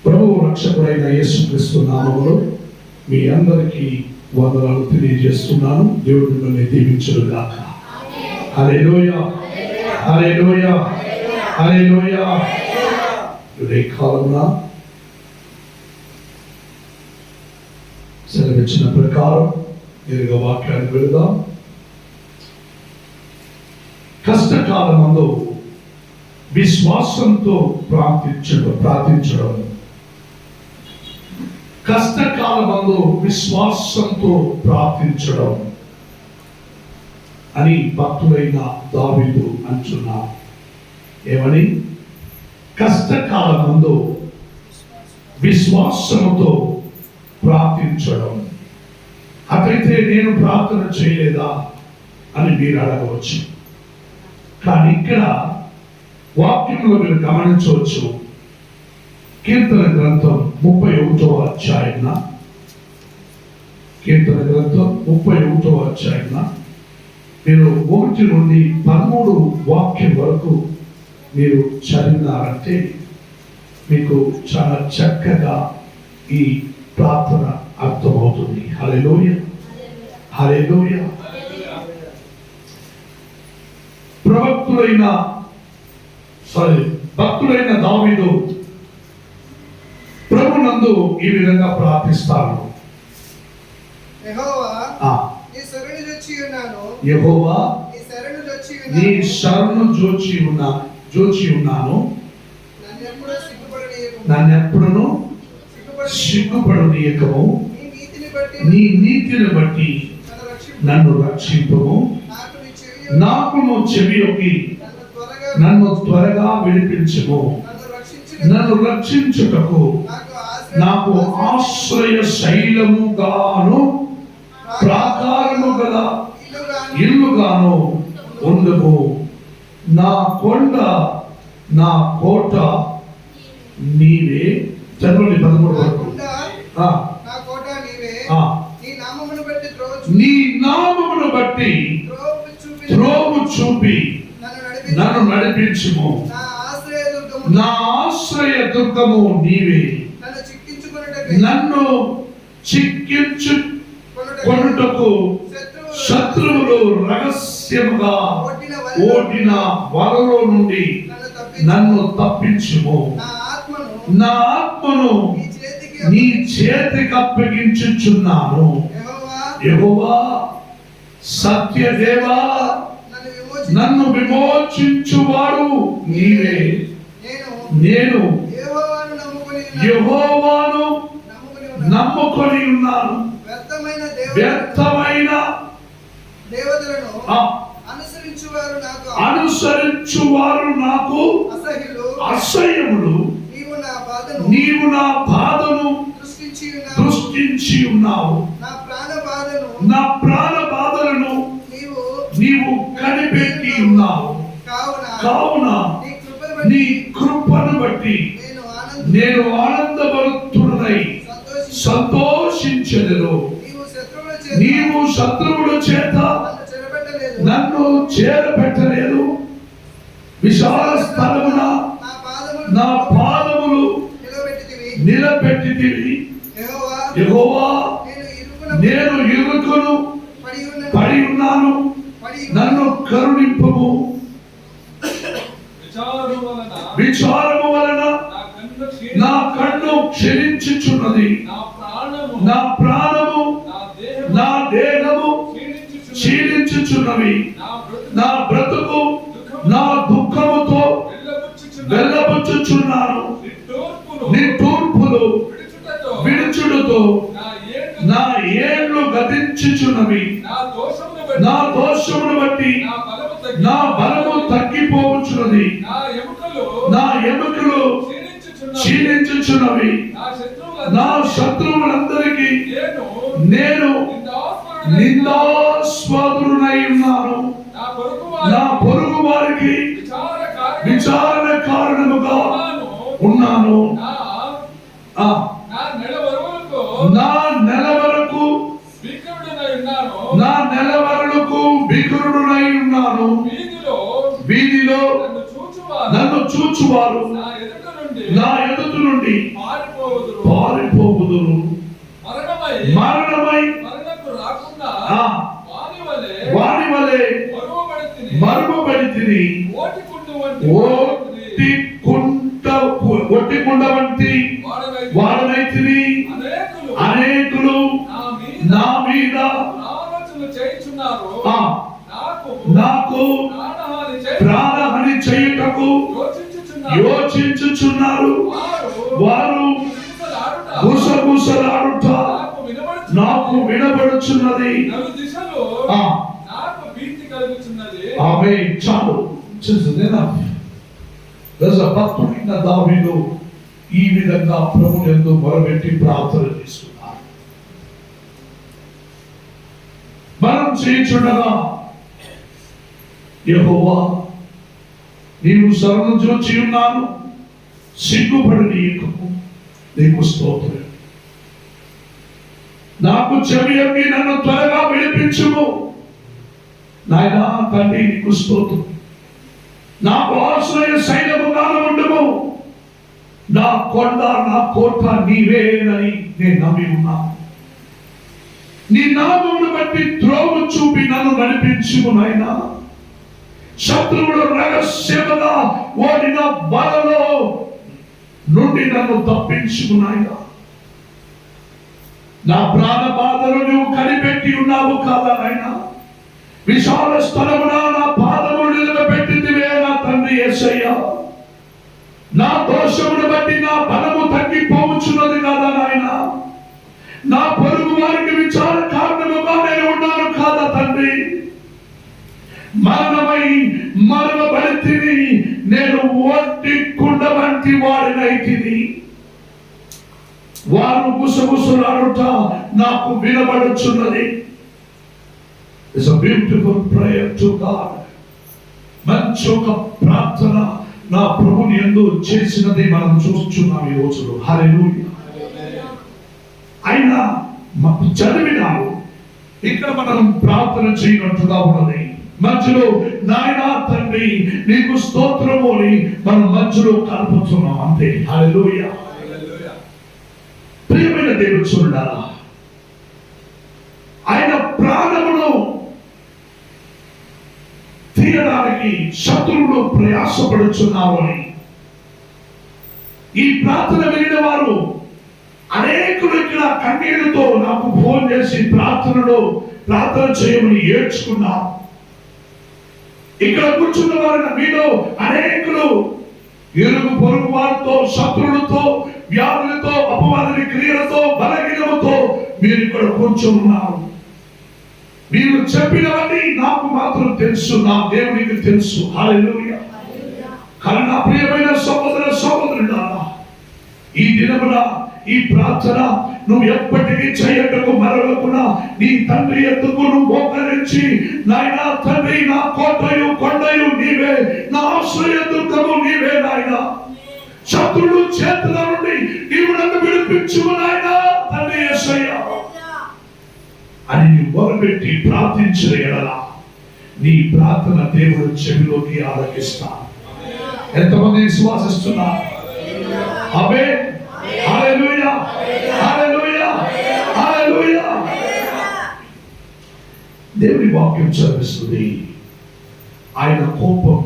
ప్రభువు రక్షకుడైన యేసుక్రీస్తు నామములో మీ అందరికీ వందనాలు తెలియజేస్తున్నాను. దేవుడు మిమ్మల్ని దీవించుగాక. హల్లెలూయా, హల్లెలూయా, హల్లెలూయా. ఈ కాలంలో సెలవిచ్చిన ప్రకారం నేరుగా వాక్యానికి వెళదాం. కష్టకాలమందు విశ్వాసంతో ప్రార్థించడం. కష్టకాలమందు విశ్వాసంతో ప్రార్థించడం అని భక్తుడైన దావీదు అంటున్నాడు. ఏమని? కష్టకాలమందు విశ్వాసముతో ప్రార్థించడం. అట్లయితే నేను ప్రార్థన చేయలేదా అని మీరు అడగవచ్చు. కానీ ఇక్కడ వాక్యంలో మీరు గమనించవచ్చు. కీర్తన గ్రంథం 31వ అధ్యాయం, కీర్తన గ్రంథం 31వ అధ్యాయం మీరు 1 నుండి 13 వాక్యం వరకు మీరు చదివినారంటే మీకు చాలా చక్కగా ఈ ప్రార్థన అర్థమవుతుంది. హల్లెలూయా, హల్లెలూయా. భక్తుడైన దావీదు ప్రభునందు ఈ విధంగా ప్రార్థిస్తాను. యెహోవా నీ శరణు జోచి ఉన్నాను. నన్నెప్పుడును సిగ్గుపడనీయకము. నీ నీతిని బట్టి నన్ను రక్షింపము. నాకు నువ్వు చెవియొగ్గి నన్ను త్వరగా విడిపించుము. నన్ను రక్షించుటకు నాకు ఆశ్రయ శైలముగాను ప్రాకారము గల ఇల్లుగాను ఉండుము. నా కొండ నా కోట నీవే. చదవండి 13 వరకు. నీ నామమును బట్టి త్రోవు చూపి నన్ను నడిపించుము. నా ఆశ్రయ దుర్గము నీవే. నన్ను చిక్కించుకొనుటకు శత్రువులు రహస్యముగా ఓడిన వలలో నుండి నన్ను తప్పించుము. నా ఆత్మను నీ చేతికి అప్పగించుచున్నాను. యెహోవా సత్యదేవా నన్ను విమోచించువాడు నీవే. నేను యెహోవాను నమ్ముకొని ఉన్నాను. వ్యర్థమైన అనుసరించువారు నాకు అసహ్యములు. నీవు నా బాధను దృష్టించి ఉన్నావు. నా ప్రాణ బాధలను నీవు కనిపెట్టి ఉన్నావు. కావున నీ కృపను బట్టి నేను ఆనందపడుతున్నై సంతోషించెదను. నీవు శత్రువుల చేత నన్ను చేరబెట్టలేదు. విశాల స్థలమున నా పాదములు నిలబెట్టితివి. యెహోవా నేను ఇరుకును పడి ఉన్నాను. నన్ను కరుణింపుము. విచారము వలన నా కన్ను క్షీణించుచున్నది. నా ప్రాణము నా దేహము క్షీణించుచున్నవి. నా బ్రతుకు నా దుఃఖముతో వెళ్ళబుచ్చుచున్నాను. నీ తూర్పులు విడుచుడుతో నా ఏళ్ళు గతించుచున్నవి. నా దోషమును బట్టి నా బలము తగ్గిపోవచ్చున్నది. నా ఎముకలు క్షీణించుచున్నవి. నా శత్రువులందరికీ నేను నిందాస్పదుడనై ఉన్నాను. నా పొరుగు వారికి విచారణ కారణముగా ఉన్నాను. నా నెల వరకు భీకరుడునై ఉన్నాను. వీధిలో నన్ను చూచువారు నా ఎదుట నుండి పారిపోవుదురు. మరణమై వాని వలె మరువబడితిని. ఒట్టి కుండ వంటి వాడనైతిని. అనేకులు నా మీద నాకు ప్రాణహాని చేయుటకు యోచించుచున్నారు. వారు గుసగుసలాడుట నాకు వినబడుచున్నది. ఆమె చాలు భక్తుడైన దావీదు ఈ విధంగా ప్రభువు యందు మొరపెట్టి ప్రార్థన చేస్తున్నారు. మనం చేయుచుండగా యెహోవా నీవు శరణు జొచ్చి ఉన్నాను, సిగ్గుపడి నీకు స్తోత్రం. నాకు చెవి యొగ్గి నన్ను త్వరగా విడిపించుము. నాయనా తండ్రి నీకు స్తోత్రం. నాకు ఆశ్రయ శైలముగా ఉండుము. నా కొండ నా కోట నీవేనని నేను నమ్మి ఉన్నాను. నీ నామమును బట్టి త్రోవ చూపి నన్ను నడిపించుము నాయనా. శత్రువులు రహస్యముగా ఓడిన బలలో నుండి నన్ను తప్పించుము నాయనా. నా ప్రాణ బాధలు నువ్వు కనిపెట్టి ఉన్నావు కాదా నాయనా. విశాల స్థలమున నా పాదములు నిలబెట్టితివే నా తండ్రి యేసయ్యా. నా దోషమును బట్టి నా బలము తగ్గిపోవచ్చున్నది కాదా నాయనా. నా పొరుగు వారికి విచార కారణముగా నేను ఉన్నాను కాదా తండ్రి. మరణమై మరణబడితిని, నేను ఒట్టి కుండ వంటి వాడినైతిని. వారు గుసగుసలాడుట నాకు వినబడుచున్నది. It's a beautiful prayer to God. మంచి ఒక ప్రార్థన నా ప్రభుని యందు చేసినది మనం చూస్తున్నాం ఈ రోజులో. హల్లెలూయా. ఆయన చదివినారు, ఇక్కడ మనం ప్రార్థన చేయనట్టుగా ఉన్నది. మధ్యలో నాయనా తండ్రి నీకు స్తోత్రము అని మనం మధ్యలో కలుపుతున్నాం అంతే. హల్లెలూయా. ప్రియమైన దేవుడు చూడాలా, ఆయన ప్రాణమును తీయడానికి శత్రువులు ప్రయాసపడుచున్నారు అని ఈ ప్రార్థన వినిన వారు అనేకులు ఇక్కడ కన్నీళ్లతో నాకు ఫోన్ చేసి ప్రార్థన చేయమని ఏడ్చుకున్నారు. ఇక్కడ కూర్చున్న వారిని మీలో అనేకులు ఇరుగు పొరుగు వారితో, శత్రువులతో, వ్యాధులతో, అపవాది క్రియలతో, బలహీనముతో మీరు ఇక్కడ కూర్చున్నారు. మీరు చెప్పినవన్నీ నాకు మాత్రం తెలుసు, నా దేవునికి తెలుసు. హల్లెలూయా. కానీ నా ప్రియమైన సహోదరులారా, ఈ దినమున ఈ ప్రార్థన నువ్వు ఎప్పటికీ చేయటకు మరవకుండా నీ తండ్రి ఎత్తుకు నువ్వు మోకరించి, నాయనా తండ్రి నా కోటయు కొండయు నీవే, నా ఆశ్రయదుర్గము నీవే నాయనా. శత్రువుల చేతుల నుండి నీవు నన్ను విడిపించుము నాయనా తండ్రి యేసయ్యా అని నీవు మొరపెట్టి ప్రార్థించిన ఎడల నీ ప్రార్థన దేవుడు చెవిలోకి ఆలకిస్తాడు. ఎంతమంది విశ్వాసిస్తున్నారు? ఆమేన్. హల్లెలూయా. హల్లెలూయా. హల్లెలూయా. దేవుని వాక్యం చదివిస్తుంది, ఆయన కోపం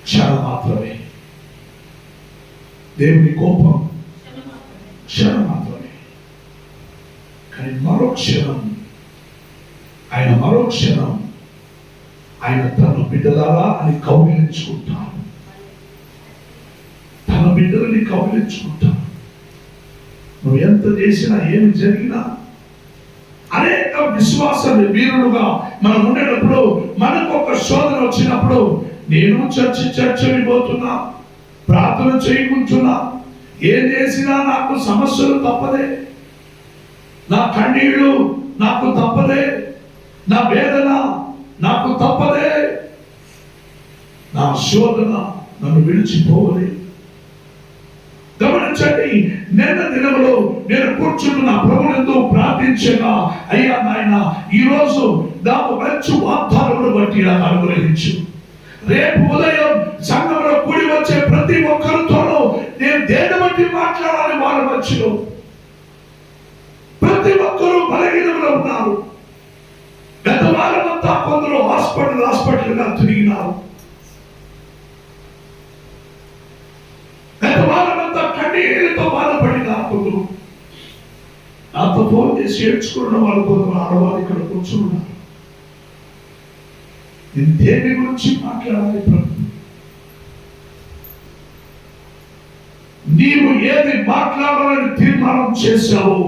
క్షణం మాత్రమే. దేవుని కోపం క్షణం మాత్రమే. కానీ మరో క్షణం ఆయన తన బిడ్డలారా అని కౌగిలించుకుంటారు. తన బిడ్డలని కౌగిలించుకుంటారు. నువ్వు ఎంత చేసినా ఏమి జరిగినా అనేక విశ్వాసాలు వీరులుగా మనం ఉండేటప్పుడు మనకు ఒక శోధన వచ్చినప్పుడు నేను చర్చని పోతున్నా, ప్రార్థన చేయకుంటున్నా, ఏం చేసినా నాకు సమస్యలు తప్పదే, నా కన్నీళ్లు నాకు తప్పదే, నా వేదన నాకు తప్పదే, నా శోధన నన్ను విడిచిపోవలే. గమనించండి, నిన్న దినములో నేను కూర్చుని నా ప్రభువుతో ప్రార్థించగా, అయ్యా నాయన ఈ రోజు నాకు మంచి వాగ్దానమును బట్టి నాకు అనుగ్రహించు. రేపు ఉదయం సంఘంలో కూడి వచ్చే ప్రతి ఒక్కరితోనూ నేను దేని బట్టి మాట్లాడాలి వాళ్ళ మధ్యలో? ప్రతి ఒక్కరూ బలహీనంలో ఉన్నారు. గత వారమంతా కొందరు హాస్పిటల్గా తిరిగినారు. గత వారమంతా కన్నీళ్ళతో బాధపడినారు. కొందరు నాతో ఫోన్ చేసి ఏడ్చుకున్న వాళ్ళు, కొందరు ఆడవాళ్ళు ఇక్కడ కూర్చున్నారు. నేను దేని గురించి మాట్లాడాలి ప్రభు? నీవు ఏది మాట్లాడాలని తీర్మానం చేశావో,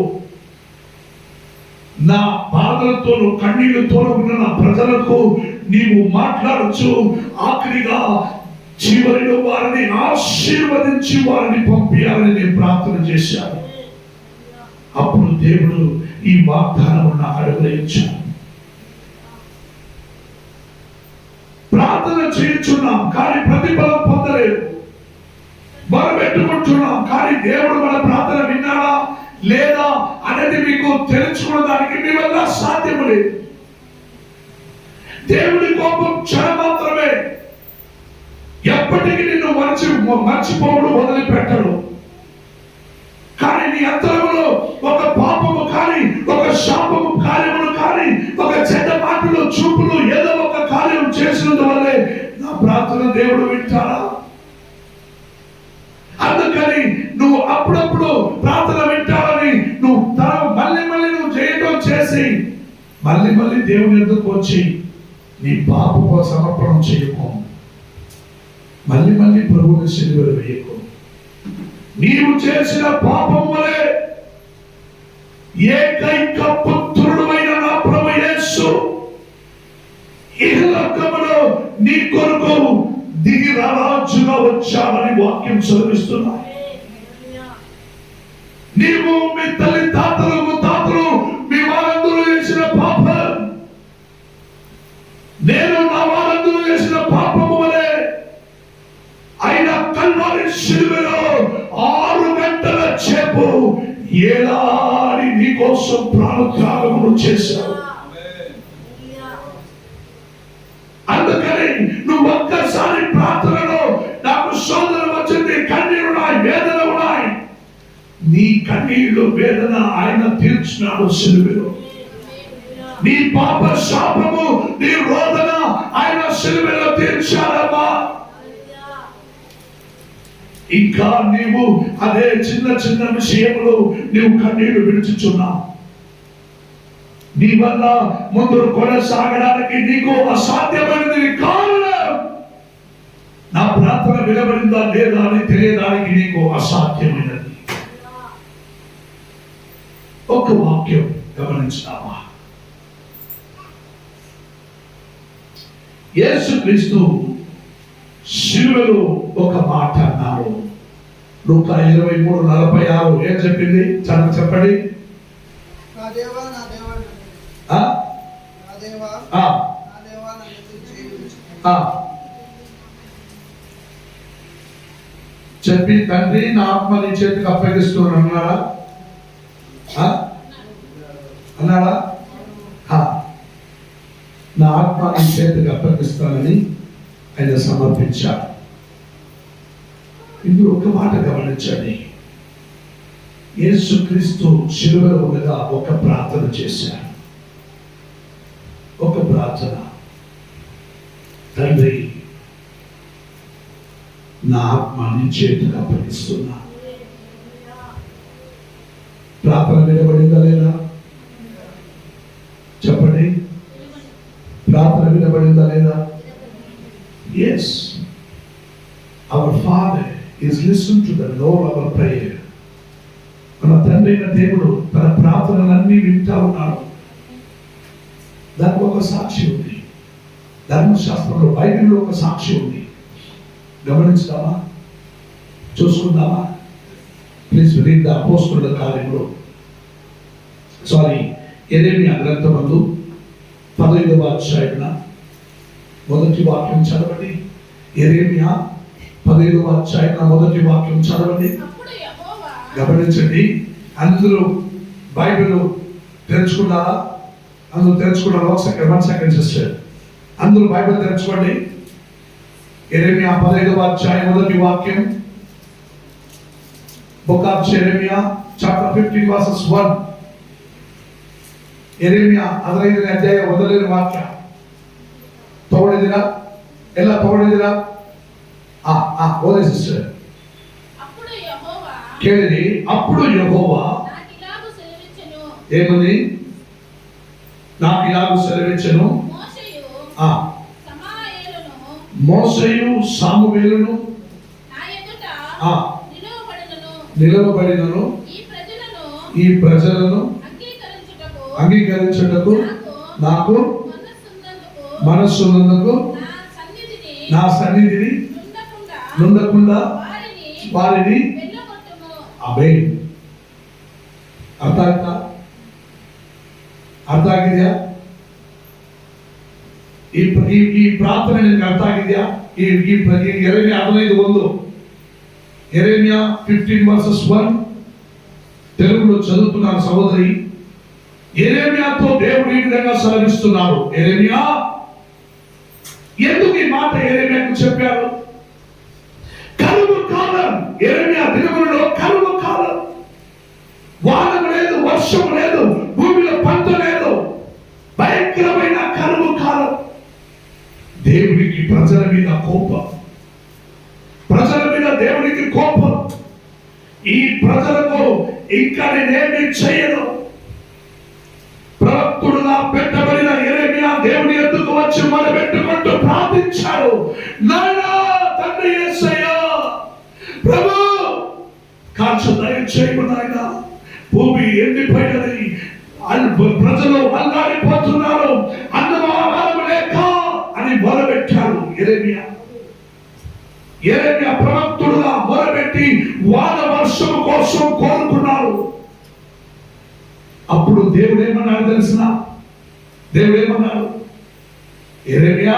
నా బాధలతోనూ కన్నీళ్లతోనూ ఉన్న నా ప్రజలకు నీవు మాట్లాడచ్చు. ఆఖరిగా చివరిలో వారిని ఆశీర్వదించి వారిని పంపించాలని నేను ప్రార్థన చేశాను. అప్పుడు దేవుడు ఈ వాగ్దానం నాకు అనుగ్రహించాడు. ప్రార్థన చేయించున్నాం కానీ ప్రతిఫలం పొందలేదు. మొరపెట్టుకుంటున్నాం కానీ దేవుడు మన ప్రార్థన విన్నాడా లేదా అనేది మీకు తెలుసుకోవడానికి మీ వల్ల సాధ్యము లేదు. దేవుడి కోపం క్షణం మాత్రమే. ఎప్పటికీ నిన్ను మర్చిపోవడు, వదిలిపెట్టడు. కానీ నీ అంతరంలో ఒక పాపము కానీ, ఒక శాపము కార్యములు కానీ, ఒక చెడ్డ మాటలు చూపులు ఏదో ఒక కార్యం చేసినందువల్లే నా ప్రార్థన దేవుడు వింటాడా? అందుకని నువ్వు అప్పుడప్పుడు ప్రార్థన వింటావని నువ్వు మళ్ళీ నువ్వు చేయడం చేసి మళ్ళీ దేవుని ఎదుర్కొచ్చి వచ్చి నీ పాప సమర్పణం చేయకు. మళ్ళీ ప్రభువుని సిలువలో వేయకు. నీవు చేసిన పాపం వలె ఏకైక పుత్రుడైన నా ప్రభు యేసు ఇహలోకములో నీ కొరకు దిగి రాజుగా వచ్చామని వాక్యం చదివిస్తున్నా. నీవు మీ తల్లి తాతలు ముత్తాతలు మీ వారందరూ చేసిన పాపం, నేను నా వారందరూ చేసిన పాపము వలె ఆయన కల్వరి శిలువలో 6 గంటల చేపు ఏలాడి నీ కోసం ప్రాణత్యాగమును చేశావు. అందుకని నువ్వు ఒక్కసారి ప్రార్థనలో నాకు శోధన వచ్చింది, కన్నీరు ఉన్నాయి, వేదన ఉన్నాయి, నీ కన్నీళ్లు వేదన ఆయన తీర్చినాడు సిలువలో. నీ పాప శాపము నీ రోదన ఆయన సిలువలో తీర్చాడమ్మా. ఇంకా నీవు అదే చిన్న విషయంలో నీవు కన్నీళ్లు విడుచుచున్నావు. నీ వల్ల ముందు కొనసాగడానికి నీకు అసాధ్యమైనది కారణం నా ప్రార్థన వినబడిందా లేదా అని తెలియడానికి నీకు అసాధ్యమైనది. ఒక వాక్యం గమనించావా? యేసుక్రీస్తు శిలువలో ఒక మాట అన్నారు. లూకా 23:46 ఏం చెప్పింది? చెప్పండి. చెప్పి తండ్రి నా ఆత్మ నీ చేతికి అప్పగిస్తున్నాను అన్నాడా? అన్నాడా? నా ఆత్మ నీ చేతికి అప్పగిస్తానని ఆయన సమర్పించాడు. ఇందులో ఒక మాట గమనించండి. యేసుక్రీస్తు శిలువలో ఉండగా ఒక ప్రార్థన చేశాడు. ఒక ప్రార్థన, తండ్రి నా ఆత్మ నీ చేతికి అప్పగిస్తున్నా. ప్రార్థన వినబడిందా లేదా? చెప్పండి. ప్రార్థన వినబడిందా లేదా? Yes, our Father is listening to the Lord our prayer. మన తండ్రి అయిన దేవుడు తన ప్రార్థనలన్నీ వింటా ఉన్నాడు. దానికి ఒక సాక్షి ఉంది. ధర్మశాస్త్రంలో బైబిల్లో ఒక సాక్షి ఉంది. గమనించుదామా? చూసుకుందామా? ప్లీజ్ రీడ్ ద అపోస్తలుల కార్యములు. యెరెమీయా గ్రంథమందు 15వ అధ్యాయమున మొదటి వాక్యం చదవండి. యెరెమీయా 15వ అధ్యాయం మొదటి వాక్యం చదవండి. గమనించండి. అందరూ బైబిల్ తెరుచుకున్నారా? అందరూ తెరుచుకున్నారు? వన్ సెకండ్ సిస్టర్, అందరూ బైబిల్ తెరుచుకోండి. యెరెమీయా 15వ అధ్యాయం మొదటి వాక్యం. Book of Jeremiah, chapter 15, verses 1. ಯೆರೆಮೀಯ 15ನೇ ಅಧ್ಯಾಯ 1ನೇ ವಾಕ್ಯ ತಗೊಂಡಿದ್ದೀರಾ? ಎಲ್ಲ ತಗೊಂಡಿದ್ದೀರಾ? ಓದಿ ಸಿಸ್ಟರ್. ಕೇಳಿರಿ. ಅప్పుడు ಯೆಹೋವಾ ఏమని? నాకు ఇలాగ సెలవిచ్చెను. మోషేయు సామువేలును నిలవబడినను ఈ ప్రజలను అంగీకరించుటకు నాకు మనస్సున్నందుకు నా సన్నిధిని నుండకుండా వారిని అబే. ಅರ್ಥ ಆಗಿದೆಯಾ? ಈ ಪ್ರಾರ್ಥನೆ ನಿಮಗೆ ಅರ್ಥ ಆಗಿದೆಯಾ? ಯೆರೆಮೀಯ 15:1, యెరెమీయ 15:1 తెలుగులో చదువుతున్నాను సహోదరి. యెరెమీయాతో దేవుడు ఈ విధంగా సెలవిస్తున్నాడు. యెరెమీయా, ఎందుకు ఈ మాట యెరెమీయాకు చెప్పారు? కరువు కాలం. యెరెమీయా దినములలో కరువు కాలం. వానం లేదు, వర్షం లేదు, భూమిలో పంట లేదు, భయంకరమైన కరువు కాలం. దేవుడికి ప్రజల మీద కోపం. ప్రజల మీద దేవుడికి కోపం. ఈ ప్రజలకు ఇంకా నేనేమి చేయను. ప్రవక్తుడుగా పెట్టబడిన యెరెమీయా దేవుని ఎద్దుకు వచ్చి మొరపెట్టుకుంటూ ప్రార్థించాడు. నాయనా తండ్రి యేసయ్యా, ప్రభు కాచు దయచేయము నాయనా, భూమి ఎండిపోయినది, ప్రజలు అల్లాడిపోతున్నారు, అన్నమాహారం లేక అని మొరపెట్టాడు యెరెమీయా. యెరెమీయా ప్రవక్తుడుగా మొరపెట్టి వాన వర్షం కోసం కోరుకున్నాడు. అప్పుడు దేవుడు ఏమన్నాడు తెలిసిన? దేవుడు ఏమన్నాడు? యెరెమీయా,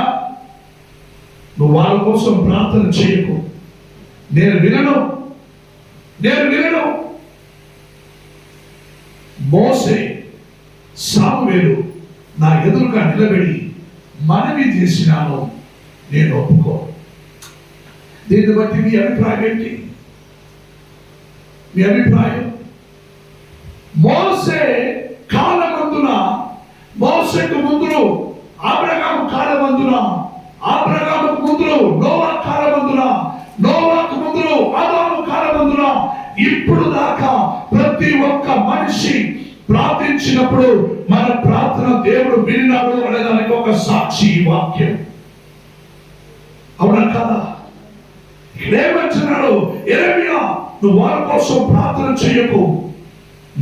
నువ్వు వాళ్ళ కోసం ప్రార్థన చేయకు, నేను వినను. మోషే సామువేలు నా ఎదురుగా నిలబడి మనవి చేసినాను, నేను ఒప్పుకో. దీన్ని బట్టి మీ అభిప్రాయం ఏంటి? మీ అభిప్రాయం? మోషే కాలమందున, మోషేకు ముందును అబ్రహాము కాలమందున, అబ్రహాముకు ముందును నోవా కాలమందున, నోవాకు ముందును ఆదాము కాలమందున, ఇప్పుడు దాకా ప్రతి ఒక్క మనిషి ప్రార్థించినప్పుడు మన ప్రార్థన దేవుడు విన్నాడు అనేదానికి ఒక సాక్షి వాక్యం. అవునా కదా? ఏమంటున్నాడు యెరెమీయా, నువ్వు వాళ్ళ కోసం ప్రార్థన చేయకు.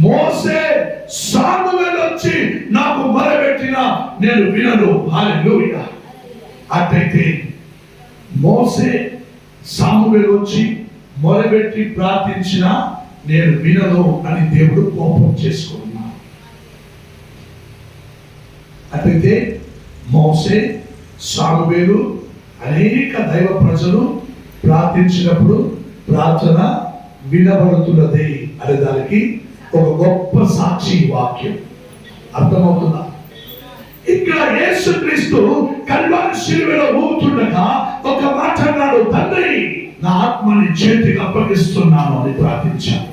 మోషే సామువేలు వచ్చి నాకు మొరపెట్టినా నేను వినను. హల్లెలూయా. అట్లయితే మోషే సామువేలు వచ్చి మొరపెట్టి ప్రార్థించినా నేను వినను అని దేవుడు కోపం చేసుకున్నాడు. అట్లయితే మోషే సామువేలు అనేక దైవ ప్రజలు ప్రార్థించినప్పుడు ప్రార్థన వినబడుతున్నది అనే దానికి ఒక గొప్ప సాక్షి వాక్యం. అర్థమవుతుందా? ఇక్కడ యేసుక్రీస్తు కల్వారి శిలువలో ఊగుతుండగా ఒక మాట అన్నాడు, తండ్రి నా ఆత్మని చేతికి అప్పగిస్తున్నాను అని ప్రార్థించాను.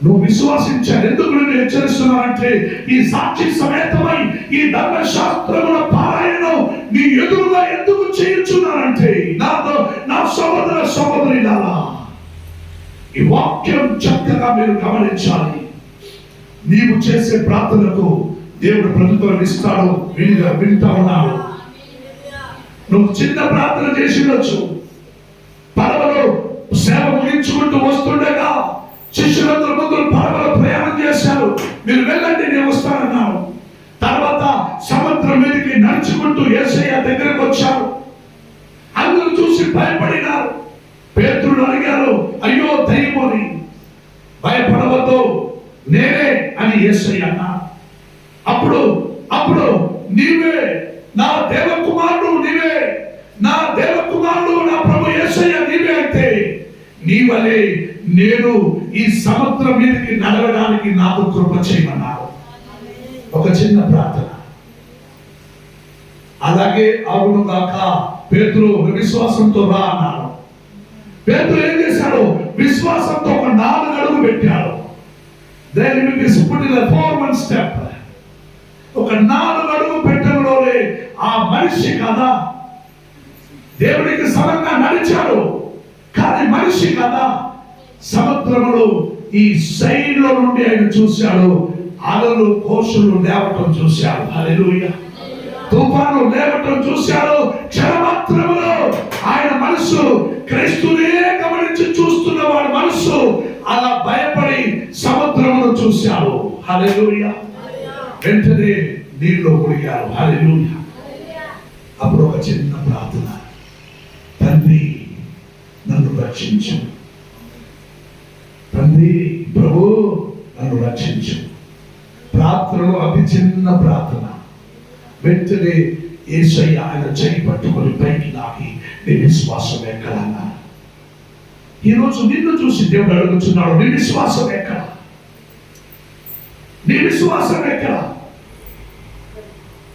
నువ్వు విశ్వాసించాను. ఎందుకు నేను హెచ్చరిస్తున్నానంటే ఈ సాక్షి సమేతమై ఈ ధర్మశాస్త్రముల పారాయణం నీ ఎదురుగా ఎందుకు చేయించున్నానంటే నాతో నా సహోదర సహోదరులారా, ఈ వాక్యం చక్కగా మీరు గమనించాలి. నీవు చేసే ప్రార్థనకు దేవుడు ప్రతిఫలం ఇస్తాడు. వింటా ఉన్నాడు. నువ్వు చిన్న ప్రార్థన చేసినచ్చు. పడవలో సేవ ముగించుకుంటూ వస్తుండగా శిష్యులందరూ ముందు పడవలో ప్రయాణం చేశారు. మీరు వెళ్ళండి, నేను వస్తానన్నాను. తర్వాత సముద్రం మీదకి నడుచుకుంటూ యేసయ్య దగ్గరకు వచ్చారు. అందరూ చూసి భయపడినారు. పేతురును అడిగారు, అయ్యో దయ్యమని, భయపడవద్దు నేనే అని యేసయ్య అన్నాడు. అప్పుడు నీవే నా దేవకుమారుడు, నీవే నా దేవకుమారుడు, నా ప్రభు యేసయ్య నీవే అయితే నీ వలే నేను ఈ సముద్రం మీదకి నడవడానికి నాకు కృప చేయమన్నారు. ఒక చిన్న ప్రార్థన. అలాగే అవును కాక పేతురు విశ్వాసంతో రా అన్నాడు. పేతురు ఏం చేశాడు? చేశాడు? విశ్వాసంతో ఒక 4 అడుగు పెట్టాడు. Then he is put in a 4 step. ఒక 4 అడుగు పెట్టడంలోనే ఆ మనిషి కదా దేవుడికి సమంగా నడిచాడు. కానీ మనిషి కదా సముద్రములో ఈ సైడ్లో నుండి ఆయన చూశాడు. అలలు కోశలు లేవటం చూశాడు. హల్లెలూయా. తుఫాను లేవటం చూశాడు. క్షణమాత్రములో ఆయన మనసు క్రీస్తునే గమనించి చూస్తున్న వాడి మనసు అలా భయపడి సముద్రమును చూశాడు. హల్లెలూయా. వెంటనే నీళ్ళు మునిగాడు. హల్లెలూయా. అప్పుడు ఒక చిన్న ప్రార్థన, తండ్రి నన్ను రక్షించు, తండ్రి ప్రభు నన్ను రక్షించు. ప్రార్థనలో అతి చిన్న ప్రార్థన. వెంటనే యేసయ్య ఆయన చేయి పట్టుకొని పైకి లాగి, నీ విశ్వాసం ఎక్కడన్నా? ఈరోజు నిన్ను చూసి దేవుడు అడుగుతున్నాడు, నీ విశ్వాసం ఎక్కడ? నీ విశ్వాసం ఎక్కడ?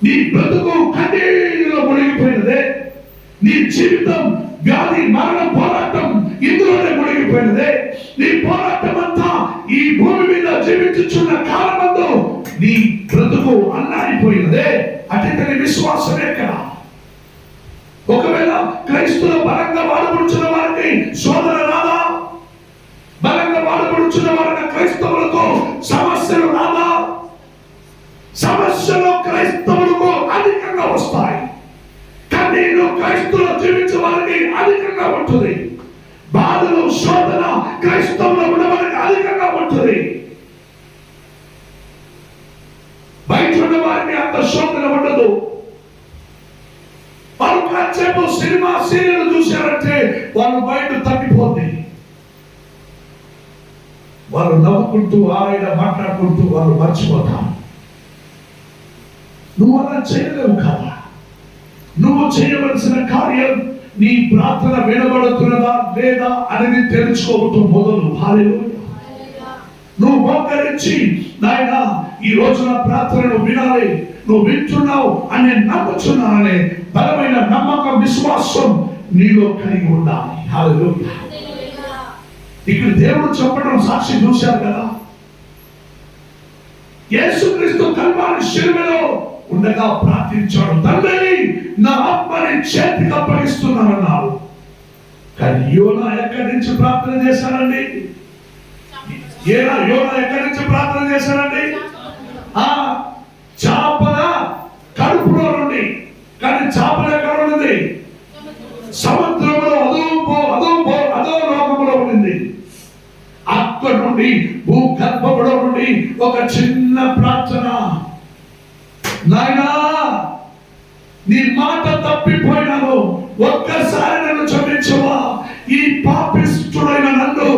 నీ బ్రతుకు కన్నీళ్ళలో మునిగిపోయినదే. నీ జీవితం వ్యాధి మరణం పోరాటం ఇందులోనే మునిగిపోయినదే. నీ పోరాటం అంతా ఈ భూమి మీద జీవించుచున్న కాలమందు నీ బ్రతుకు అల్లాడిపోయినదే. అటెంత నీ విశ్వాసం ఎక్కడ? ఒకవేళ క్రైస్తువుల బలంగా వాడబడుచున్న వారికి శోధన రాదా? బలంగా వాడబడుచున్న వారిని క్రైస్తవులకు సమస్యలు రాదా? సమస్యలు క్రైస్తవులకు అధికంగా వస్తాయి. కన్నీరు క్రైస్తవులు జీవించే వారికి అధికంగా ఉంటుంది. బాధలు శోధన క్రైస్తవులు ఉన్న వారికి అధికంగా ఉంటుంది. బయట ఉన్న వారికి అంత శోధన ఉండదు. వాళ్ళు కాసేపు సినిమా సీరియల్ చూశారంటే వాళ్ళు బయట తగ్గిపోతుంది. వాళ్ళు నవ్వుకుంటూ ఆయన మాట్లాడుకుంటూ వాళ్ళు మర్చిపోతారు. నువ్వు అలా చేయలేవు కదా. నువ్వు చేయవలసిన కార్యం నీ ప్రార్థన వినబడుతున్నదా లేదా అనేది తెలుసుకోవటం మొదలు. హల్లెలూయా. నువ్వు మోకరించి నాయనా ఈ రోజున ప్రార్థనను వినాలి, నువ్వు వింటున్నావు అని నమ్ముచున్నాననే బలమైన నమ్మకం విశ్వాసం నీలో కలిగి ఉండాలి. హల్లెలూయా. ఇక్కడ దేవుడు చెప్పడం సాక్షి చూశారు కదా. యేసుక్రీస్తు కల్వారి శిలువలో ఉండగా ప్రార్థించాడు, తండ్రి నా ఆత్మని చేతికి అప్పగిస్తున్నానన్నాడు. కానీ యోనా ఎక్కడి నుంచి ప్రార్థన చేశానండి? యోనా ఎక్కడి నుంచి ప్రార్థన చేశానండి? చాపల కడుపులో నుండి. కానీ చాపల ఎక్కడ ఉంది? సముద్రంలో అదో లోకంలో ఉండింది. అక్కడి నుండి భూగర్భంలో నుండి ఒక చిన్న ప్రార్థన, నాయనా నీ మాట తప్పిపోయినాను, ఒక్కసారి నన్ను క్షమించవా, ఈ పాపిష్టుడైన నన్ను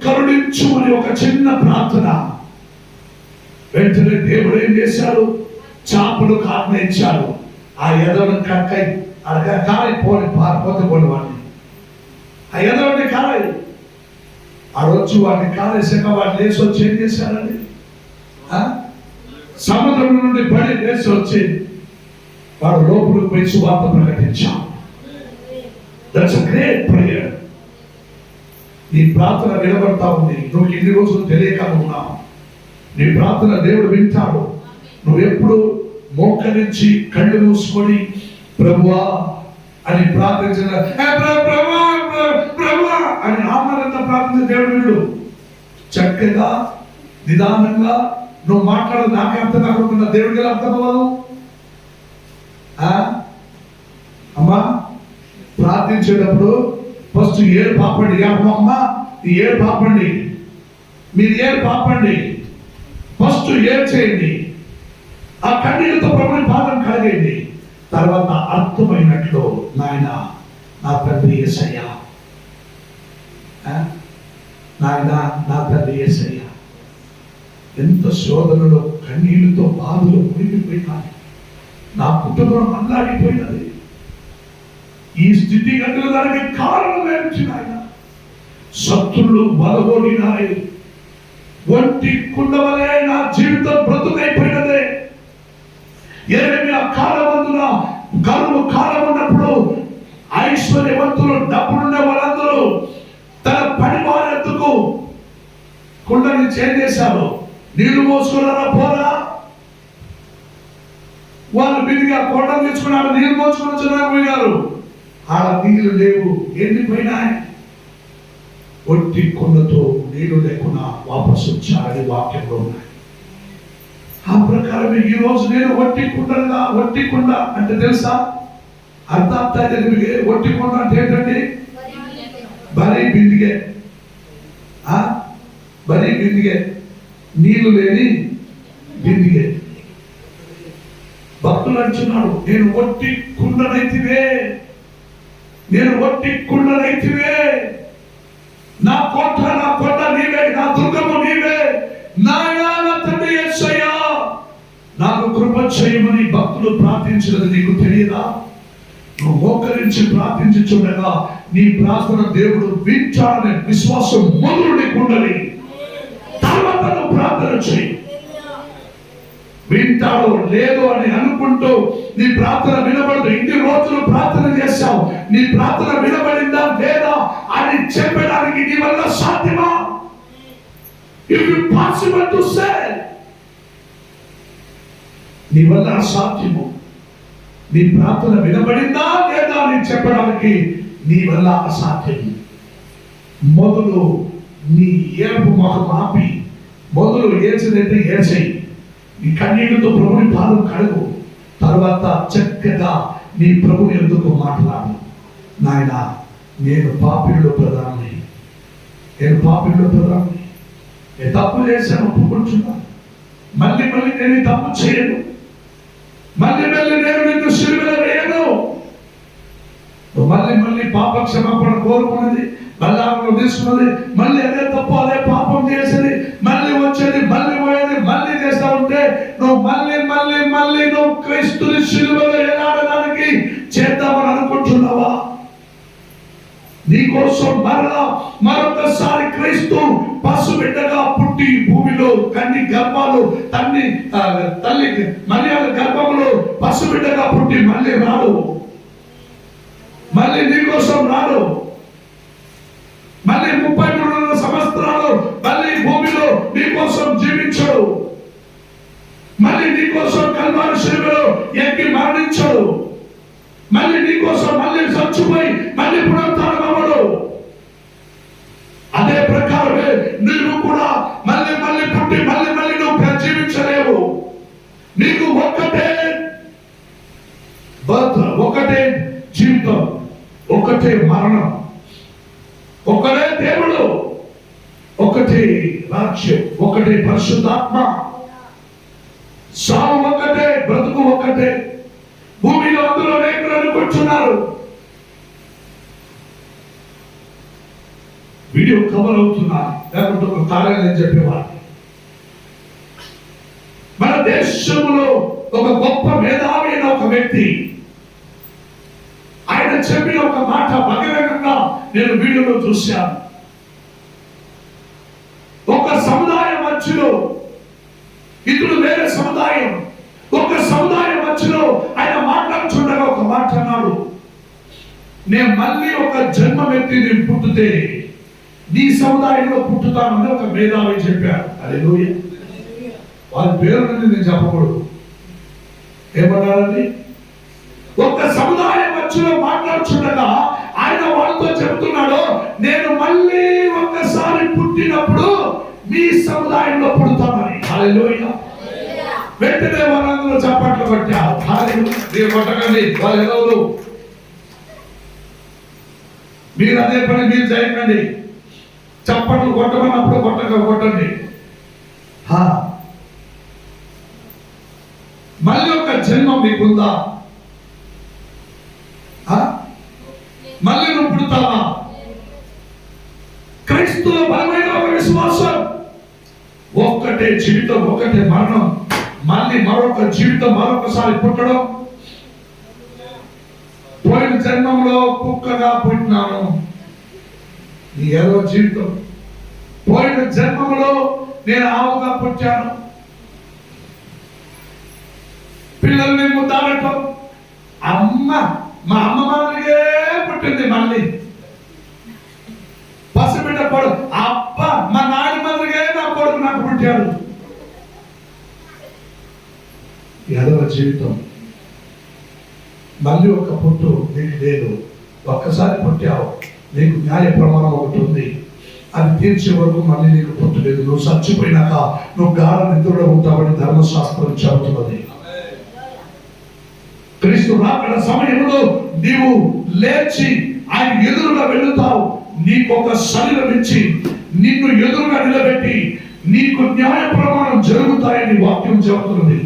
కరుణించుమని ఒక చిన్న ప్రార్థన. వెంటనే దేవుడు ఏం చేశాడు? చాపలు కారణించాడు. ఆ ఎదవని కక్కై కాలి పోని పారిపోతే పోని వాడిని ఆ ఎదవని కాలై ఆ రోజు వాడిని కాలేసాక వాడు లేచి వచ్చి ఏం చేశాడండి? సముద్రం నుండి పడి లేచి వచ్చి వాడు లోపలికి పోయి సువార్త ప్రకటించాడు. That's a great prayer. నీ ప్రార్థన నిలబడతా ఉంది. నువ్వు ఇన్ని రోజులు తెలియక ఉన్నావు. నీ ప్రార్థన దేవుడు వింటాడు. నువ్వు ఎప్పుడు మోకరించి కళ్ళు మూసుకొని ప్రభువా అని ప్రార్థించిన అని ఆమరంతా ప్రార్థించే దేవుడు వీడు. చక్కగా నిదానంగా నువ్వు మాట్లాడదు నాకే అర్థం కాకుండా దేవుడికి ఎలా అర్థం అవ్వదు? అమ్మా ప్రార్థించేటప్పుడు ఫస్ట్ ఏడు పాపండి. అమ్మ ఈ ఏడు పాపండి, మీరు ఏడు పాపండి, ఫస్ట్ ఏడు చేయండి. ఆ కన్నీళ్ళతో ప్రభుని పాదం కలగండి. తర్వాత అర్థమైనట్లు నాయన నా తండ్రి యేసయ్యా, నాయన నా తండ్రి యేసయ్యా. ఎంత శోధనలో కన్నీళ్ళతో బాధలు మునిగిపోయినాయి. నా కుటుంబం అల్లాడిపోయినది. ఈ స్థితిగతులు దానికి కారణం ఏమిటి నాయన? శత్రులు బలగొడినాయి. ఒంటి కుండవలే నా జీవితం బ్రతుకైపోయినదే. యెరెమీయా కాలమందున కరువు కాలం ఉన్నప్పుడు ఐశ్వర్యవంతులు డబ్బులున్న వాళ్ళందరూ తన పని నుంచి ఏం చేశారు? నీళ్లు మోసుకున్నారా? పోరా. వాళ్ళు బిడిగా కొండలు తెచ్చుకున్నారు, నీళ్లు మోసుకుని వచ్చినారు పోయారు. ఆడ నీళ్లు లేవు, ఎండిపోయినాయి. ఒట్టి కొండతో నీళ్లు లేకుండా వాపసు వచ్చారని వాక్యంలో ఉన్నాయి. ఆ ప్రకారమే ఈ రోజు నేను ఒట్టి కుండ అంటే తెలుసా? అర్థార్థానికి ఒట్టి కుండ అంటే ఏంటండి? బరీ బిందిగే. బరీ బిందిగే, నీళ్లు లేని బిందిగే. భక్తులు అంటున్నాడు, నేను ఒట్టి కుండనైతివే, నేను ఒట్టి కుండనైతివే. నా కోట నీవే, నా దుర్గము నీవే. నాయనా నా తండ్రి యేసయ్యా, నాకు కృప చేయమని భక్తులు ప్రార్థించినది నీకు తెలియదా? నువ్వు మోకరించి ప్రార్థించుచుండగా నీ ప్రార్థన దేవుడు వింటాడనే విశ్వాసం మొదలు నీకుండాలి. తర్వాత నువ్వు ప్రార్థన చేయి. వింటాడో లేదో అని అనుకుంటూ నీ ప్రార్థన వినబడదు. ఇన్ని రోజులు ప్రార్థన చేశావు, నీ ప్రార్థన వినబడిందా లేదా అని చెప్పడానికి నీ వల్ల సాధ్యమా? If it possible to say, నీ వల్ల అసాధ్యము. నీ ప్రార్థన వినబడిందా లేదా అని చెప్పడానికి నీ వల్ల అసాధ్యము. మొదలు నీ ఏడుపు మొహం ఆపి మొదలు ఏడ్చినట్టు ఏడ్చేయి. నీ కన్నీళ్లతో ప్రభుని పాదం కడుగు. తర్వాత చక్కగా నీ ప్రభుని ఎందుకు మాట్లాడు. నాయన, నేను పాపిలో ప్రధాని, నేను తప్పు చేశాను, ఒప్పుకుంటున్నాను. మళ్ళీ నేను తప్పు చేయను. మళ్ళీ నేను నిన్ను సిలువలో వేయను. మళ్ళీ పాప క్షమాపణ కోరుకున్నది, బల్లాంలో తీసుకున్నది, మళ్ళీ అదే తప్పు అదే పాపం చేసేది, మళ్ళీ వచ్చేది, మళ్ళీ పోయేది, మళ్ళీ చేస్తా ఉంటే నువ్వు మళ్ళీ నువ్వు క్రీస్తుని సిలువలో ఎలాడడానికి చేద్దామని అనుకుంటున్నావా? నీకోసం మరొకసారి క్రీస్తు పసిబిడ్డగా పుట్టి భూమిలో కన్ని గర్భాలు తల్లి మరియ గర్భంలో పసిబిడ్డగా పుట్టి మళ్ళీ రాడు. మళ్ళీ నీకోసం రాడు. మళ్ళీ 33 సంవత్సరాలు మళ్ళీ భూమిలో నీకోసం జీవించడు. మళ్ళీ నీకోసం కల్వారి శిలువలో ఎక్కి మరణించడు. మళ్ళీ నీకోసం మళ్ళీ చచ్చిపోయి మళ్ళీ పునరుత్థానమవ్వడు. అదే ప్రకారమే నీవు కూడా మళ్ళీ పుట్టి మళ్ళీ నువ్వు జీవించలేవు. నీకు ఒక్కటే బర్త్, ఒకటే జీవితం, ఒకటే మరణం, ఒకటే దేవుడు, ఒకటే రాజ్యం, ఒకటే పరిశుద్ధాత్మ. సావు ఒకటే, బ్రతుకు ఒకటే. భూమిలో అందులో అనేకులు అనుకుంటున్నారు. వీడియో కవర్ అవుతున్నారు, లేకుంటే ఒక కార్యాలయం చెప్పేవాడు. మన దేశంలో ఒక గొప్ప మేధావి అయిన ఒక వ్యక్తి, ఆయన చెప్పిన ఒక మాట బహిరంగంగా నేను వీడియోలో చూశాను. ఒక సముదాయం మధ్యలో ఇతడు వేరే సముదాయం, ఒక సముదాయం మధ్యలో ఆయన మాట్లాడుతుండగా ఒక మాట అన్నాడు, నేను మళ్ళీ ఒక జన్మ వ్యక్తిని పుట్టితే నీ సముదాయంలో పుట్టుతానని ఒక మేధావి చెప్పాడు. హల్లెలూయా. వాళ్ళ పేరుని నేను చెప్పకూడదు. ఏమన్నారని? ఒక సముదాయం మధ్యలో మాట్లాడుతుండగా ఆయన వాళ్ళతో చెబుతున్నాడు, నేను మళ్ళీ ఒక్కసారి పుట్టినప్పుడు మీ సముదాయంలో పుడతామని. హల్లెలూయా. వెంటనే వాళ్ళందరూ చప్పట్లు కొట్టారు. కొట్టకండి, వాళ్ళు ఎవరు? మీరు అదే పని మీరు చేయకండి. చప్పట్లు కొట్టమన్నప్పుడు కొట్టండి. మళ్ళీ ఒక జన్మం మీకుందా? మళ్ళీ నువ్వు పుడతావా? క్రీస్తులో బలమైన ఒక విశ్వాసం, ఒక్కటే జీవితం, ఒకటే మరణం, మళ్ళీ మరొక జీవితం, మరొకసారి పుట్టడం. పోయిన జన్మంలో కుక్కగా పుట్టినాను, ఏదో జీవితం. పోయిన జన్మంలో నేను ఆవుగా పుట్టాను, పిల్లల్ని ముద్దాడటం. మా అమ్మ మాదిరిగే పుట్టింది. మళ్ళీ పసిబిడ్డ కొడు, అబ్బ మా నాయన మాదిరిగే నా కొడుకు పుట్టారు. యాదవ జీవితం మళ్ళీ ఒక పుట్టు నీకు లేదు. ఒక్కసారి పుట్టావు, నీకు న్యాయ ప్రమాణం ఒకటి ఉంది, అది తీర్చే వరకు మళ్ళీ నీకు పుట్టు లేదు. నువ్వు చచ్చిపోయినాక నువ్వు గాఢ నిద్రలో ఉంటావని ధర్మశాస్త్రం చెబుతున్నది. క్రీస్తు రాకడ సమయంలో నీవు లేచి ఆయన ఎదురుగా వెళుతావు. నీకొక శరీరం ఇచ్చి నిన్ను ఎదురుగా నిలబెట్టి నీకు న్యాయ ప్రమాణం జరుగుతాయని వాక్యం చెబుతున్నది.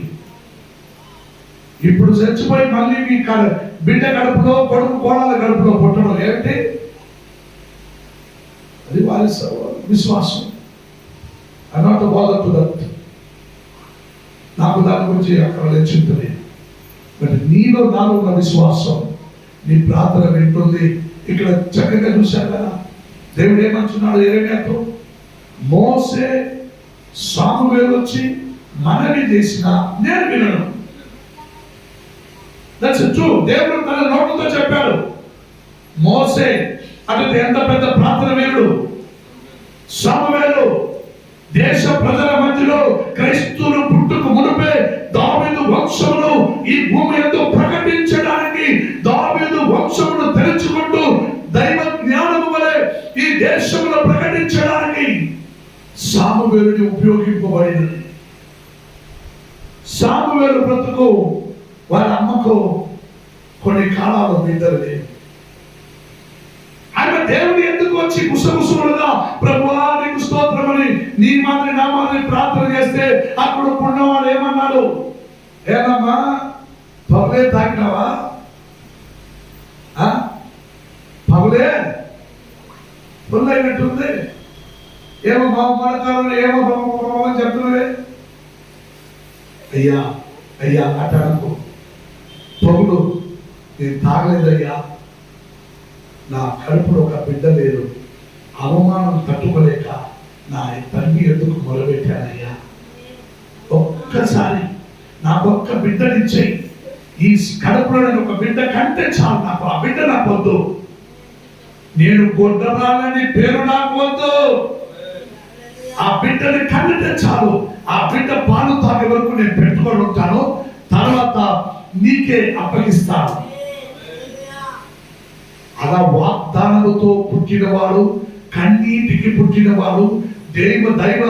ఇప్పుడు చచ్చిపోయి మళ్ళీ మీ బిడ్డ గడుపులో కొడుకు కోడల గడుపులో పుట్టడం ఏమిటి? అది వారి విశ్వాసం. అన్నట్టు బాధట్టు దట్ నాకు దాని గురించి అక్కడ చింతనే. బట్ నీలో నాలో ఉన్న విశ్వాసం, నీ ప్రార్థన వింటుంది. ఇక్కడ చక్కగా చూశారు కదా, దేవుడు ఏమంటున్నాడు యెరెమీయాతో, మోసే సామువేలు వచ్చి మనవి చేసిన నేను వినను. That's true. దేవుడు తన నోటితో చెప్పాడు. మోసే అంటే ఎంత పెద్ద ప్రార్థన వీరుడు. సామువేలు దేశ ప్రజల మధ్యలో క్రైస్తవులు పుట్టుకు మునిపే దావీదు వంశమును ఈ భూమి యందు ప్రకటించడానికి, దావీదు వంశమును తెరుచుకుంటూ దైవ జ్ఞానము వలె ఈ దేశంలో ప్రకటించడానికి సామువేలుని ఉపయోగింపబడినది. సామువేలు బ్రతుకు వాళ్ళ అమ్మకు కొన్ని కాలాలు బిడ్డలు లేవు. ఆయన దేవుని ఎందుకు వచ్చి గుసగుసలుగా ప్రభువా నీకు స్తోత్రమని నీ మాదిరి నా మాదిరి ప్రార్థన చేస్తే అప్పుడు పుణ్యవాడు ఏమన్నాడు? ఏమమ్మా పగులే తాగినావా? పగులే పుల్లైనట్టుంది, ఏమో మడకాలంలో ఏమో అని చెప్తున్నావే. అయ్యా అయ్యా అటకు పగులు నేను తాగలేదయ్యా, నా కడుపులో ఒక బిడ్డ లేదు, అవమానం తట్టుకోలేక నా తండ్రి ఎందుకు మొదలుపెట్టానయ్యా, ఒక్కసారి నాకు ఒక్క బిడ్డనిచ్చేయి, ఈ కడుపులో నేను ఒక బిడ్డ కంటే చాలు, నాకు ఆ బిడ్డ నాకు వద్దు, నేను గొడ్డరాలని పేరు నాకు వద్దు, ఆ బిడ్డని కంటే చాలు, ఆ బిడ్డ పాలు తాగే వరకు నేను పెట్టుకొని ఉంటాను, తర్వాత నీకే అప్పగిస్తాను. అలా వాగ్దానముతో పుట్టినవాడు, కన్నీటికి పుట్టినవాడు, దైవ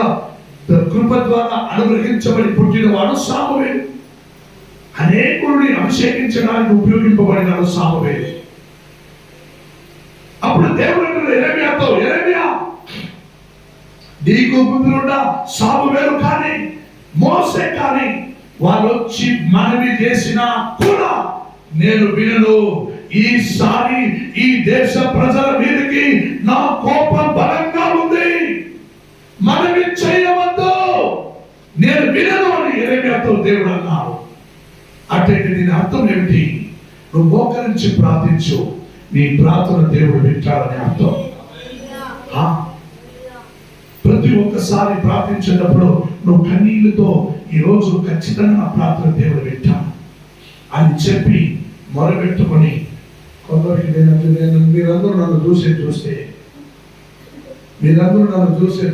కృప ద్వారా అనుగ్రహించబడి పుట్టినవాడు సామువేలు. అనేకుడిని అభిషేకించడానికి ఉపయోగింపబడినాడు సామువేలు. అప్పుడు దేవుడు యెరెమీయాతో, యెరెమీయా నీకు ముందున్న సామువేలు కానీ మోసే కానీ వాళ్ళు వచ్చి మనవి చేసినా కూడా నేను వినను. ఈసారి ఈ దేశ ప్రజల మీదకి నా కోపం బలంగా ఉంది, మనవి చేయవద్దు, నేను వినను అని యెరెమీయాతో దేవుడు అన్నాడు. అంటే దీని అర్థం ఏమిటి? నువ్వు మోకరించి ప్రార్థించు, నీ ప్రార్థన దేవుడు వింటాడని అర్థం. ప్రతి ఒక్కసారి ప్రార్థించేటప్పుడు నువ్వు కన్నీళ్లతో ఈరోజు ఖచ్చితంగా నా ప్రార్థన దేవుడు వింటాడు అని చెప్పి మొరబెట్టుకొని, కొందరికి మీరందరూ నన్ను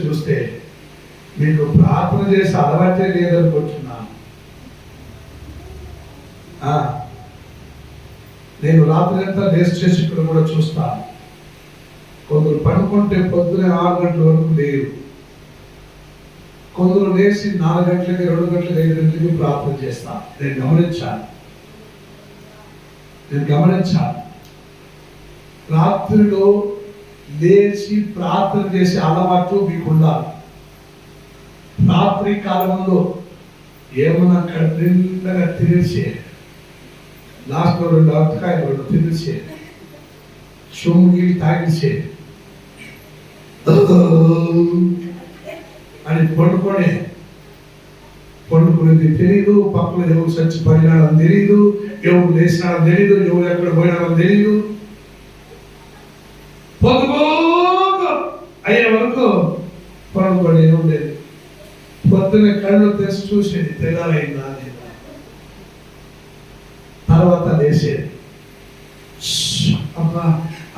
చూస్తే మీకు ప్రార్థన చేసి అలవాటే లేదనుకుంటున్నాను. నేను రాత్రి అంతా లేచి చేసి ఇక్కడ కూడా చూస్తాను. కొందరు పడుకుంటే పొద్దున 6 గంటల వరకు లేరు, కొందరు లేచి 4 గంటలకి 2 గంటలకి 5 గంటలకి ప్రార్థన చేస్తాను. నేను గమనించాను. రాత్రిలో లేచి ప్రార్థన చేసే అలవాటు మీకు ఉండాలి. రాత్రి కాలంలో ఏమన్నా నిండగా తినేసే, లాస్ట్ 2 అరటికాయలు తినేసే, సొమ్ము తాగిసే అని పండుకునేది తెలియదు, పక్కన ఎవరు చచ్చి పడినాడని తెలియదు, ఎవరు లేచినాడని తెలియదు, ఎవరు ఎక్కడ పోయినాడని తెలియదు. పొద్దుగో అయ్యే వరకు పండుకొని ఉండేది. పొద్దున కళ్ళు తెసి చూసేది తెల్లారైందా లేదా, తర్వాత లేచేది. అమ్మా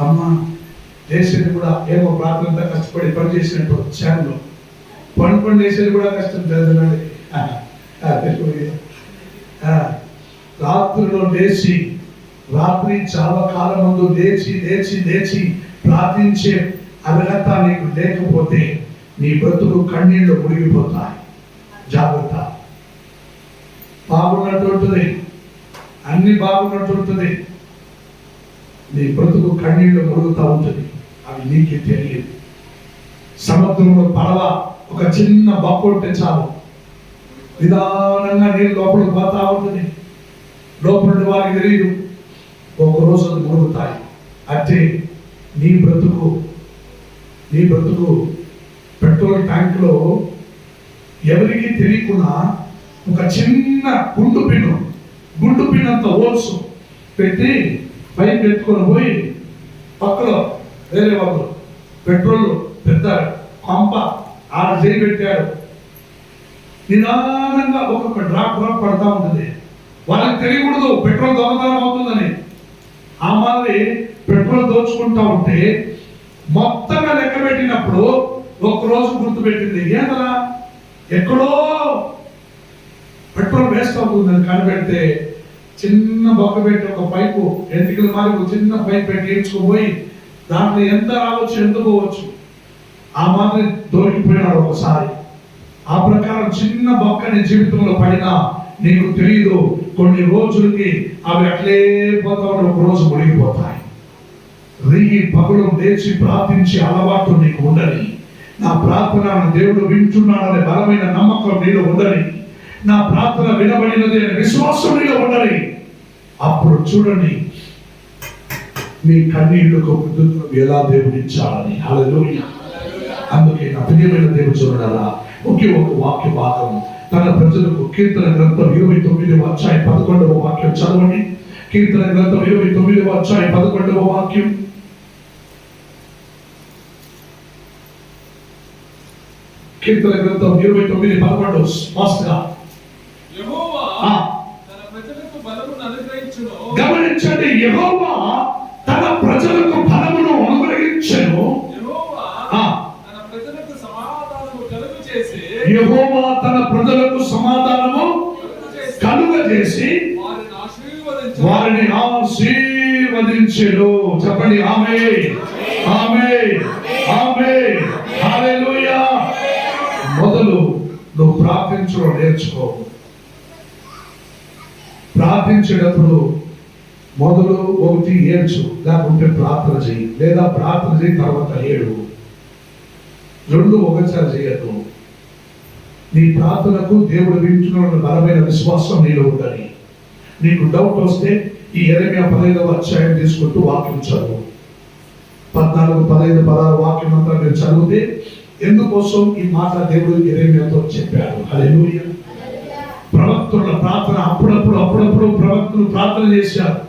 అమ్మ లేచేది కూడా ఏమో ప్రార్థనతో కష్టపడి పని చేసినట్టు వచ్చాను. పండుకొని లేచేది కూడా కష్టం చదువునాడు. రాత్రిలో లేచి రాత్రి చాలా కాలం ముందు లేచి లేచి లేచి ప్రార్థించే అర్హత నీకు లేకపోతే నీ బ్రతుకు కన్నీళ్ళు మునిగిపోతాయి. జాగ్రత్త. బాగున్నట్టుంటుంది, అన్ని బాగున్నట్టుంటుంది, నీ బ్రతుకు కన్నీళ్ళు మురుగుతూ ఉంటుంది. అవి నీకే తెలియదు. సముద్రంలో పడవ ఒక చిన్న బొక్కొట్టే చాలు, నిదానంగా నీళ్ళు లోపలికి పోతా ఉంటుంది. లోపల వారికి తెలియదు, ఒక రోజు అది మునుగుతాయి. అంటే నీ బ్రతుకు పెట్రోల్ ట్యాంక్లో ఎవరికి తెలియకుండా ఒక చిన్న గుండు పిన్నంత హోల్స్ పెట్టి పైకి ఎత్తుకొని పోయి పక్కలో వేరే వాళ్ళు పెట్రోల్ పెద్ద పంప ఆడ చేయి పెట్టాడు. నిదానంగా ఒక్కొక్క డ్రాప్ పడతా ఉంటుంది. వాళ్ళకి తెలియకూడదు పెట్రోల్ దొంగతనం అవుతుందని. ఆ మాదిరి పెట్రోల్ దోచుకుంటా ఉంటే మొత్తంగా లెక్క పెట్టినప్పుడు ఒక్కరోజు గుర్తుపెట్టింది, ఏదరా ఎక్కడో పెట్రోల్ వేస్ట్ అవుతుందని కనిపెడితే చిన్న బొక్క పెట్టి ఒక పైపు ఎంటికల మారి ఒక చిన్న పైప్ పెట్టి ఈడ్చుకుపోయి దాంట్లో ఎంత రావచ్చు ఎంత పోవచ్చు ఆ మాదిరి దొరికిపోయినాడు ఒకసారి. ఆ ప్రకారం చిన్న బొక్క నీ జీవితంలో పడినా నీకు తెలియదు, కొన్ని రోజులకి అవి అట్లే పోతా ఒక రోజు మునిగిపోతాయి. రేయి పగలు లేచి ప్రార్థించే అలవాటు నీకు ఉండాలి. నా ప్రార్థన దేవుడు వింటున్నాడనే బలమైన నమ్మకం నీలో ఉండాలి. నా ప్రార్థన వినబడినది అనే విశ్వాసం నీలో ఉండాలి. అప్పుడు చూడండి నీ కన్నీళ్లకు ఎలా దేవుడిచ్చాలని. హల్లెలూయా. అందుకే నా ప్రియమైన దేవుడు చూడాలా, ఒకే ఒక వాక్య భాగం తన ప్రజలకు కీర్తన గ్రంథం 29వ అధ్యాయం 11వ వాక్యం చదవండి. కీర్తన గ్రంథం 29వ అధ్యాయం 11వ వాక్యం. కీర్తన గ్రంథం 29:11 స్పష్టంగా గమనించండి. యెహోవా తన ప్రజలకు బలమును అనుగ్రహించెను. యెహోవా తన ప్రజలకు సమాధానము కలుగజేసి వారిని ఆశీర్వదించెను. చెప్పండి ఆమేన్, ఆమేన్, ఆమేన్, హల్లెలూయా. మొదలు నువ్వు ప్రార్థించడం నేర్చుకో. ప్రార్థించేటప్పుడు మొదలు ఒకటి ఏడ్చు, లేకుంటే ప్రార్థన చేయి, లేదా ప్రార్థన చేయి తర్వాత ఏడు. రెండు ఒకసారి చేయద్దు. నీ ప్రార్థనకు దేవుడు వింటున్న బలమైన విశ్వాసం నీలో ఉండాలి. నీకు డౌట్ వస్తే ఈ యెరెమయా 15వ అధ్యాయం తీసుకుంటూ వాక్యం చదువు. 14, 15, 16 వాక్యం అంతా మీరు చదివితే ఎందుకోసం ఈ మాట దేవుడు యెరెమయాతో చెప్పాడు. హల్లెలూయా. ప్రవక్తల ప్రార్థన అప్పుడప్పుడు ప్రవక్తలు ప్రార్థన చేశారు.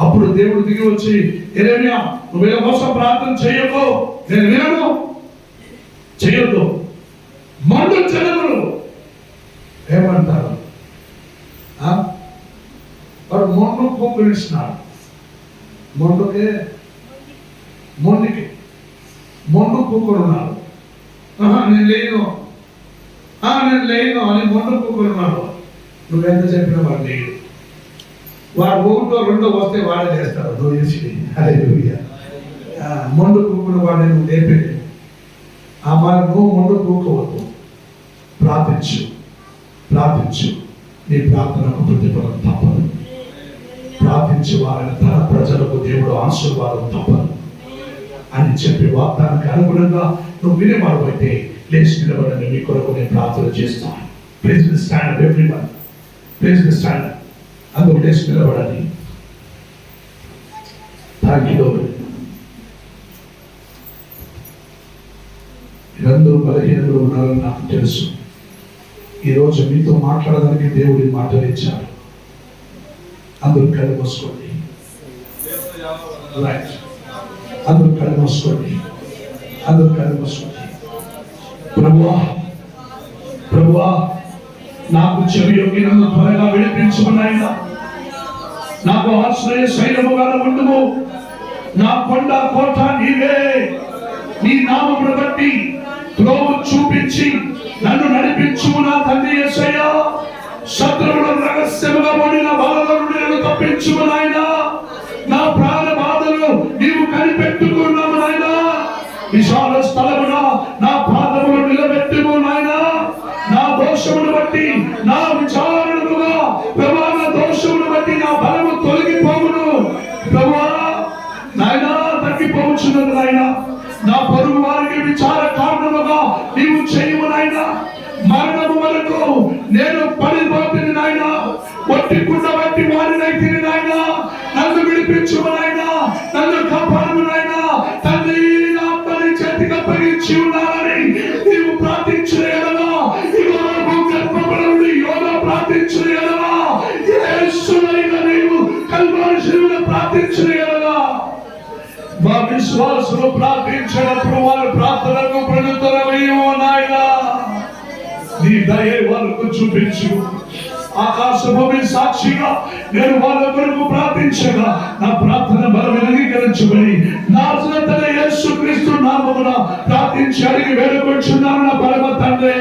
అప్పుడు దేవుడు దిగి వచ్చి, యెరెమయా నువ్వు వీళ్ళ కోసం ప్రార్థన చేయకు, నేను వినను, చేయొద్దు. మండు జనములు ఏమంటారు, వాడు మొండు పోకరిస్తున్నాడు. మొండు పూకున్నాడు. నేను లేను అని మొండు పూకున్నాడు. నువ్వెంత చెప్పినా వాడు లేడు. వాడు ఒకటో రెండో వస్తే వాడే చేస్తాడు. నువ్వు చేసి హల్లెలూయా. మొండు పూకున్న వాడిని నువ్వు లేపేది. ఆ మరి నువ్వు మొండు పూకోవద్దు. ప్రార్థించు. నీ ప్రార్థనకు ప్రతిఫలం తప్పదు. ప్రార్థించే వారిని తన ప్రజలకు దేవుడు ఆశీర్వాదం తప్పదు అని చెప్పి వాగ్దానానికి అనుగుణంగా నువ్వు వినేవాడు అయితే లేచి నిలబడండి. మీ కొరకు నేను ప్రార్థన చేస్తాను. Please stand up everyone. Please stand up. అందుకు లేచి నిలబడండి. Thank you lord. మీరందరూ బలహీనలు ఉన్నారని నాకు తెలుసు. ఈరోజు మీతో మాట్లాడడానికి దేవుడి మాటలు ఇచ్చారు. అందరూ కళ్ళు మూసుకోండి. అందరూ కళ్ళు మూసుకోండి. ప్రభువా నాకు చెవి యొగ్గి నన్ను త్వరగా విడిపించుకున్నాయినా. నాకు ఆశ్రయ శైలముగా ఉండుము. నా కొండ కోట నీవే. నీ నామమును బట్టి త్రోవ చూపించి తప్పించుము నా తండ్రి యేసయ్యా. శత్రువుల రహస్యముగా పడిన బాధల నుండి నన్ను తప్పించుము నాయనా. నా ప్రాణ బాధలు నీవు కనిపెట్టుకున్నాము నాయనా. విశాల స్థలమున నా పాదములు నిలబెట్టుము నాయనా. నా దోషమును బట్టి నా విచారణముగా ప్రభువా, నా దోషమును బట్టి నా బలము తొలగిపోవును ప్రభువా. నాయనా తగ్గిపోవచ్చున్నది నాయనా. నా పొరుగు వారికి విచార కారణముగా నీవు చేయము నాయనా. మరణము వరకు నేను పడిపోతుంది నాయనా. ఒట్టికుండ బట్టి వారినైతే నాయనా. నన్ను విడిపించుము నాయనా. నన్ను కాపాడుము నాయనా. తండ్రి నా ఆత్మని చేతికి అప్పగించి ఉన్నానని నీవు ప్రార్థించిన ఎడల, ఇదిగో గర్భముల నుండి యోగా ప్రార్థించిన ఎడల, యేసునైనా నీవు కల్వరి శిలువలో ప్రార్థించిన ఎడల, మా విశ్వాసులు ప్రార్థించినప్పుడు వారి ప్రార్థనకు ప్రతిత్తరమేమో నాయనా. నీ దయ వాళ్ళకు చూపించు. ఆకాశ భూమి సాక్షిగా నేను వాళ్ళ కొరకు ప్రార్థించగా నా ప్రార్థన బలం అంగీకరించబడి నాజరేయుడైన యేసుక్రీస్తు నామమున ప్రార్థించి అడిగి వేడుకొంచున్నాను నా పరమ తండ్రి.